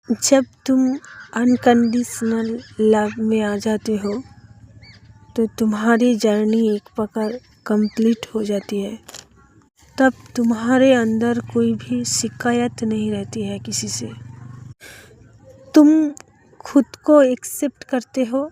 जब तुम unconditional love में आ जाते हो तो तुम्हारी जर्नी एक प्रकार कंप्लीट हो जाती है। तब तुम्हारे अंदर कोई भी शिकायत नहीं रहती है किसी से। तुम खुद को एक्सेप्ट करते हो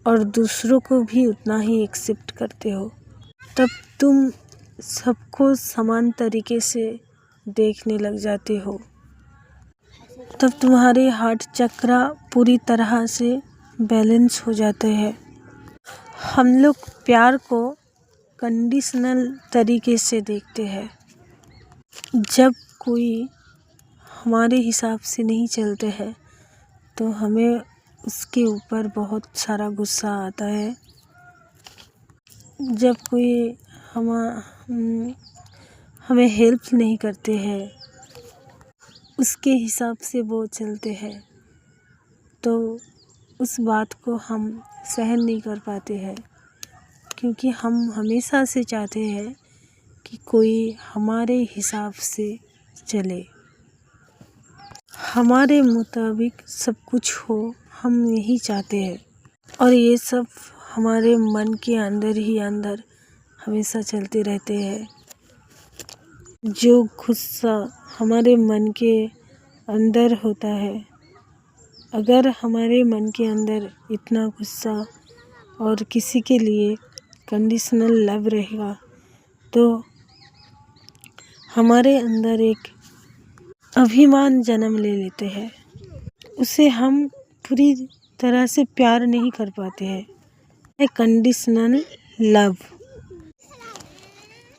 और दूसरों को भी उतना ही एक्सेप्ट करते हो। तब तुम सबको समान तरीके से देखने लग जाते हो। तब तुम्हारे हार्ट चक्र पूरी तरह से बैलेंस हो जाते हैं। हम लोग प्यार को कंडीशनल तरीके से देखते हैं। जब कोई हमारे हिसाब से नहीं चलते हैं तो हमें उसके ऊपर बहुत सारा गुस्सा आता है। जब कोई हमें हेल्प नहीं करते हैं, उसके हिसाब से वो चलते हैं, तो उस बात को हम सहन नहीं कर पाते हैं, क्योंकि हम हमेशा से चाहते हैं कि कोई हमारे हिसाब से चले, हमारे मुताबिक सब कुछ हो, हम यही चाहते हैं। और ये सब हमारे मन के अंदर ही अंदर हमेशा चलते रहते हैं। जो गुस्सा हमारे मन के अंदर होता है, अगर हमारे मन के अंदर इतना गुस्सा और किसी के लिए कंडीशनल लव रहेगा तो हमारे अंदर एक अभिमान जन्म ले लेते हैं। उसे हम पूरी तरह से प्यार नहीं कर पाते हैं। कंडीशनल लव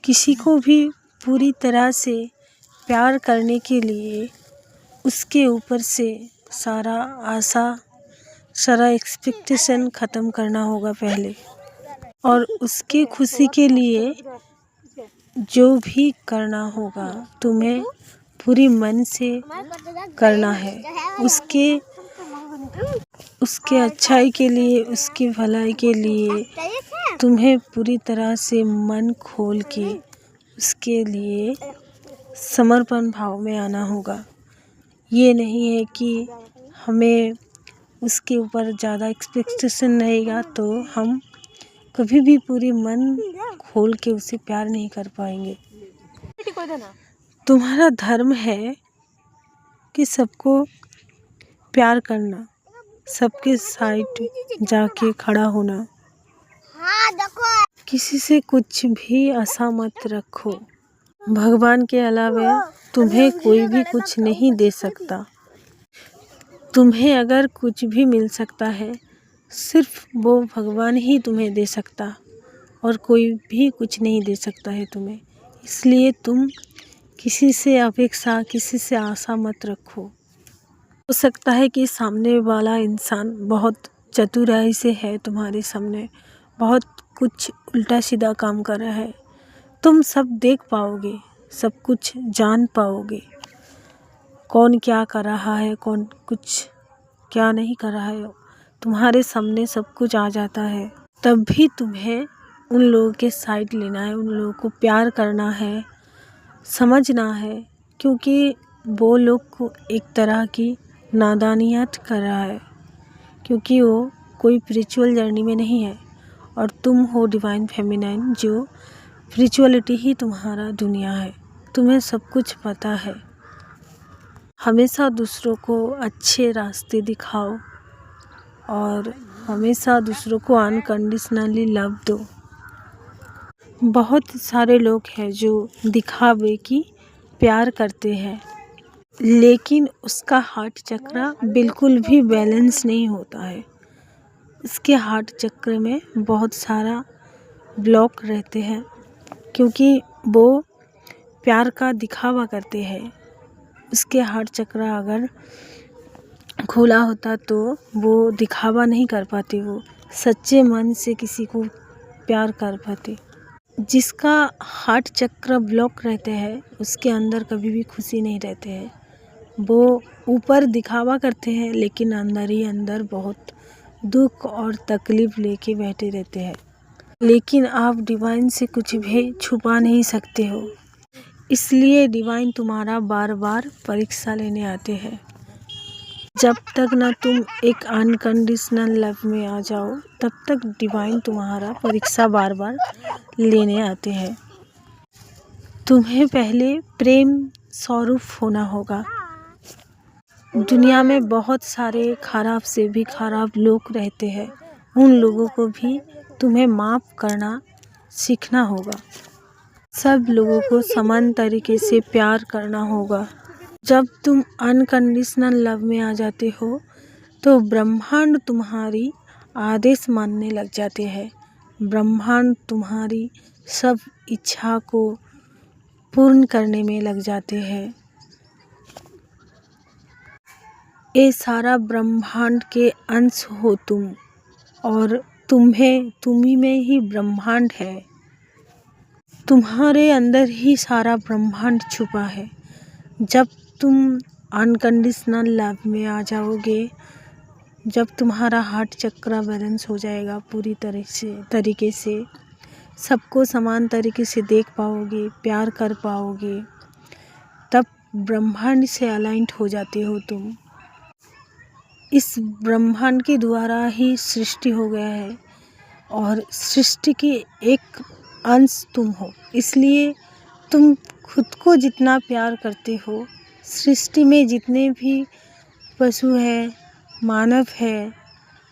किसी को भी पूरी तरह से प्यार करने के लिए उसके ऊपर से सारा आशा, सारा एक्सपेक्टेशन ख़त्म करना होगा पहले, और उसके खुशी के लिए जो भी करना होगा तुम्हें पूरी मन से करना है। उसके अच्छाई के लिए, उसकी भलाई के लिए तुम्हें पूरी तरह से मन खोल के उसके लिए समर्पण भाव में आना होगा। ये नहीं है कि हमें उसके ऊपर ज़्यादा एक्सपेक्टेशन रहेगा तो हम कभी भी पूरी मन खोल के उसे प्यार नहीं कर पाएंगे। तुम्हारा धर्म है कि सबको प्यार करना, सबके साइड जाके खड़ा होना, किसी से कुछ भी आशा मत रखो। भगवान के अलावा तुम्हें कोई भी कुछ नहीं दे सकता। तुम्हें अगर कुछ भी मिल सकता है, सिर्फ वो भगवान ही तुम्हें दे सकता, और कोई भी कुछ नहीं दे सकता है तुम्हें। इसलिए तुम किसी से अपेक्षा, किसी से आशा मत रखो। हो सकता है कि सामने वाला इंसान बहुत चतुराई से है, तुम्हारे सामने बहुत कुछ उल्टा सीधा काम कर रहा है। तुम सब देख पाओगे, सब कुछ जान पाओगे, कौन क्या कर रहा है, कौन कुछ क्या नहीं कर रहा है, तुम्हारे सामने सब कुछ आ जाता है। तब भी तुम्हें उन लोगों के साइड लेना है, उन लोगों को प्यार करना है, समझना है, क्योंकि वो लोग को एक तरह की नादानियत कर रहा है, क्योंकि वो कोई स्पिरिचुअल जर्नी में नहीं है और तुम हो डिवाइन फेमिनाइन, जो स्पिरिचुअलिटी ही तुम्हारा दुनिया है। तुम्हें सब कुछ पता है। हमेशा दूसरों को अच्छे रास्ते दिखाओ और हमेशा दूसरों को अनकंडीशनली लव दो। बहुत सारे लोग हैं जो दिखावे की प्यार करते हैं, लेकिन उसका हार्ट चक्र बिल्कुल भी बैलेंस नहीं होता है। उसके हार्ट चक्र में बहुत सारा ब्लॉक रहते हैं, क्योंकि वो प्यार का दिखावा करते हैं। उसके हार्ट चक्र अगर खुला होता तो वो दिखावा नहीं कर पाते, वो सच्चे मन से किसी को प्यार कर पाते। जिसका हार्ट चक्र ब्लॉक रहते हैं उसके अंदर कभी भी खुशी नहीं रहते हैं। वो ऊपर दिखावा करते हैं लेकिन अंदर ही अंदर बहुत दुख और तकलीफ लेके बैठे रहते हैं। लेकिन आप डिवाइन से कुछ भी छुपा नहीं सकते हो, इसलिए डिवाइन तुम्हारा बार बार परीक्षा लेने आते हैं। जब तक ना तुम एक अनकंडीशनल लव में आ जाओ तब तक डिवाइन तुम्हारा परीक्षा बार बार लेने आते हैं। तुम्हें पहले प्रेम स्वरूप होना होगा। दुनिया में बहुत सारे खराब से भी खराब लोग रहते हैं, उन लोगों को भी तुम्हें माफ़ करना सीखना होगा। सब लोगों को समान तरीके से प्यार करना होगा। जब तुम अनकंडीशनल लव में आ जाते हो तो ब्रह्मांड तुम्हारी आदेश मानने लग जाते हैं। ब्रह्मांड तुम्हारी सब इच्छा को पूर्ण करने में लग जाते हैं। ये सारा ब्रह्मांड के अंश हो तुम, और तुम्ही में ही ब्रह्मांड है। तुम्हारे अंदर ही सारा ब्रह्मांड छुपा है। जब तुम अनकंडीशनल लव में आ जाओगे, जब तुम्हारा हार्ट चक्र बैलेंस हो जाएगा पूरी तरीके से सबको समान तरीके से देख पाओगे, प्यार कर पाओगे, तब ब्रह्मांड से अलाइंड हो जाते हो तुम। इस ब्रह्मांड के द्वारा ही सृष्टि हो गया है और सृष्टि की एक अंश तुम हो। इसलिए तुम खुद को जितना प्यार करते हो, सृष्टि में जितने भी पशु है, मानव है,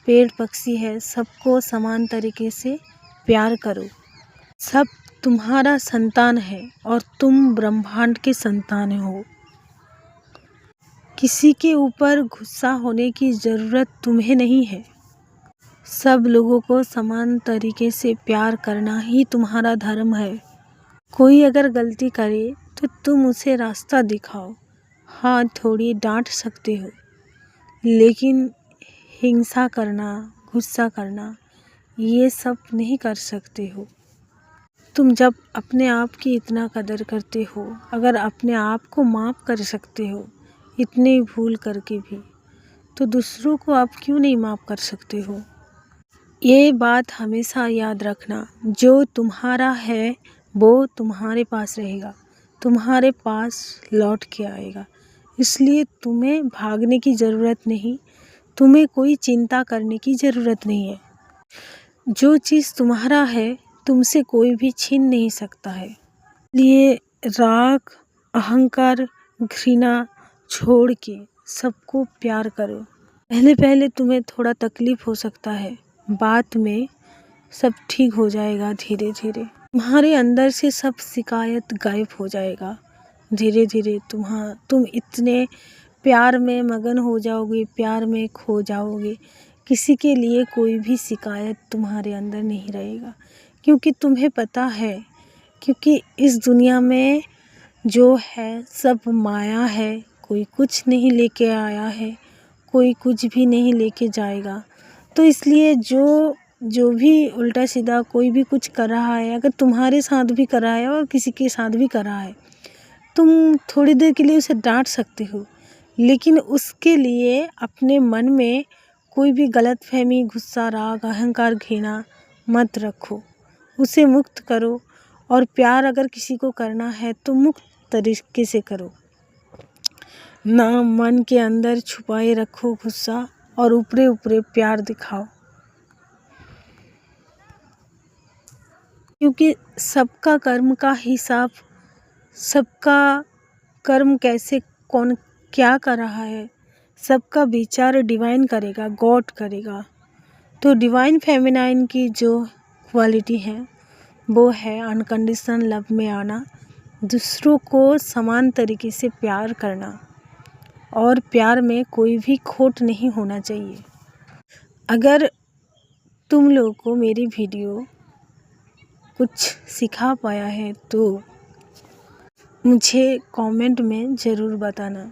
पेड़ पक्षी है, सबको समान तरीके से प्यार करो। सब तुम्हारा संतान है और तुम ब्रह्मांड के संतान हो। किसी के ऊपर गुस्सा होने की ज़रूरत तुम्हें नहीं है। सब लोगों को समान तरीके से प्यार करना ही तुम्हारा धर्म है। कोई अगर गलती करे तो तुम उसे रास्ता दिखाओ। हाँ, थोड़ी डांट सकते हो, लेकिन हिंसा करना, गुस्सा करना, ये सब नहीं कर सकते हो। तुम जब अपने आप की इतना कदर करते हो, अगर अपने आप को माफ़ कर सकते हो इतने भूल करके भी, तो दूसरों को आप क्यों नहीं माफ़ कर सकते हो। ये बात हमेशा याद रखना, जो तुम्हारा है वो तुम्हारे पास रहेगा, तुम्हारे पास लौट के आएगा। इसलिए तुम्हें भागने की ज़रूरत नहीं, तुम्हें कोई चिंता करने की ज़रूरत नहीं है। जो चीज़ तुम्हारा है तुमसे कोई भी छीन नहीं सकता है। इसलिए राग, अहंकार, घृणा छोड़ के सबको प्यार करो। पहले तुम्हें थोड़ा तकलीफ हो सकता है, बाद में सब ठीक हो जाएगा। धीरे धीरे तुम्हारे अंदर से सब शिकायत गायब हो जाएगा। धीरे धीरे तुम इतने प्यार में मगन हो जाओगे, प्यार में खो जाओगे, किसी के लिए कोई भी शिकायत तुम्हारे अंदर नहीं रहेगा। क्योंकि तुम्हें पता है, क्योंकि इस दुनिया में जो है सब माया है। कोई कुछ नहीं लेके आया है, कोई कुछ भी नहीं लेके जाएगा। तो इसलिए जो भी उल्टा सीधा कोई भी कुछ कर रहा है, अगर तुम्हारे साथ भी कर रहा है और किसी के साथ भी कर रहा है, तुम थोड़ी देर के लिए उसे डांट सकते हो, लेकिन उसके लिए अपने मन में कोई भी गलतफहमी, गुस्सा, राग, अहंकार, घृणा मत रखो। उसे मुक्त करो। और प्यार अगर किसी को करना है तो मुक्त तरीके से करो, ना मन के अंदर छुपाए रखो गुस्सा और ऊपरे ऊपरे प्यार दिखाओ। क्योंकि सबका कर्म का हिसाब, सबका कर्म कैसे कौन क्या कर रहा है, सबका विचार डिवाइन करेगा, गॉड करेगा। तो डिवाइन फेमिनाइन की जो क्वालिटी है वो है अनकंडीशनल लव में आना, दूसरों को समान तरीके से प्यार करना, और प्यार में कोई भी खोट नहीं होना चाहिए। अगर तुम लोगों को मेरी वीडियो कुछ सिखा पाया है तो मुझे कमेंट में ज़रूर बताना।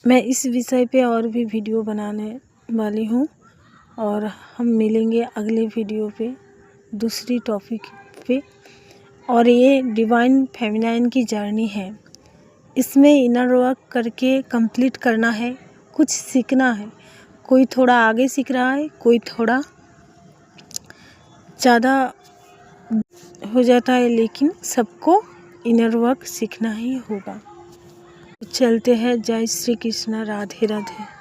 मैं इस विषय पे और भी वीडियो बनाने वाली हूँ और हम मिलेंगे अगले वीडियो पे दूसरी टॉपिक पे। और ये डिवाइन फेमिनाइन की जर्नी है, इसमें इनर वर्क करके कंप्लीट करना है, कुछ सीखना है। कोई थोड़ा आगे सीख रहा है, कोई थोड़ा ज़्यादा हो जाता है, लेकिन सबको इनर वर्क सीखना ही होगा। चलते हैं। जय श्री कृष्ण, राधे राधे।